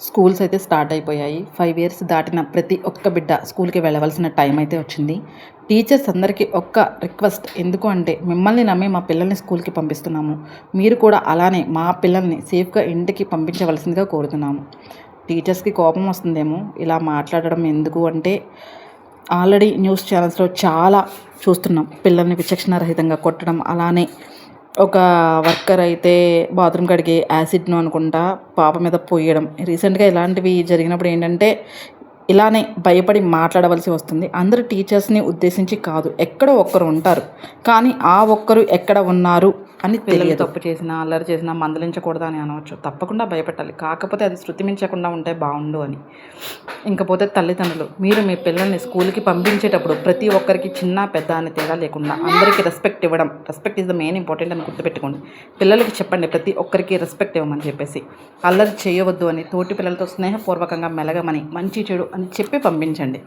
Schools అయితే start అయిపోయాయి. 5 years దాటిన ప్రతి ఒక్క బిడ్డ స్కూల్‌కి వెళ్ళవలసిన టైం అయితే వచ్చింది. టీచర్స్ అందరికీ ఒక్క రిక్వెస్ట్, ఎందుకు అంటే మిమ్మల్ని నమ్మి మా పిల్లల్ని స్కూల్‌కి పంపిస్తున్నాము. మీరు కూడా అలానే మా పిల్లల్ని సేఫ్‌గా ఇంటికి పంపించవలసిందిగా కోరుతున్నాము. టీచర్స్‌కి కోపం వస్తుందేమో ఇలా మాట్లాడడం ఎందుకు అంటే, ఆల్రెడీ న్యూస్ ఛానల్స్‌లో చాలా చూస్తున్నాం. పిల్లల్ని విచక్షణారహితంగా కొట్టడం, అలానే ఒక వర్కర్ అయితే బాత్రూమ్ కడిగే యాసిడ్‌ను అనుకుంటా పాప మీద పొయ్యడం. రీసెంట్‌గా ఇలాంటివి జరిగినప్పుడు ఏంటంటే, ఇలానే భయపడి మాట్లాడవలసి వస్తుంది. అందరూ టీచర్స్‌ని ఉద్దేశించి కాదు. ఎక్కడో ఒక్కరు ఉంటారు. కానీ ఆ ఒక్కరు ఎక్కడ ఉన్నారు అని తెలియదు. తప్పు చేసినా, అల్లరి చేసినా మందలించకూడదా అని అనవచ్చు. తప్పకుండా భయపెట్టాలి. కాకపోతే అది శృతి మించకుండా ఉంటే బావుండు అని. ఇంకపోతే తల్లిదండ్రులు, మీరు మీ పిల్లల్ని స్కూల్‌కి పంపించేటప్పుడు ప్రతి ఒక్కరికి చిన్న, పెద్ద అని తేడా లేకుండా అందరికీ రెస్పెక్ట్ ఇవ్వడం. Respect is the main important అని గుర్తుపెట్టుకోండి. పిల్లలకి చెప్పండి ప్రతి ఒక్కరికి రెస్పెక్ట్ ఇవ్వమని చెప్పేసి. అల్లరి చేయవద్దు అని, తోటి పిల్లలతో స్నేహపూర్వకంగా మెలగమని, మంచి చెడు అని చెప్పి పంపించండి.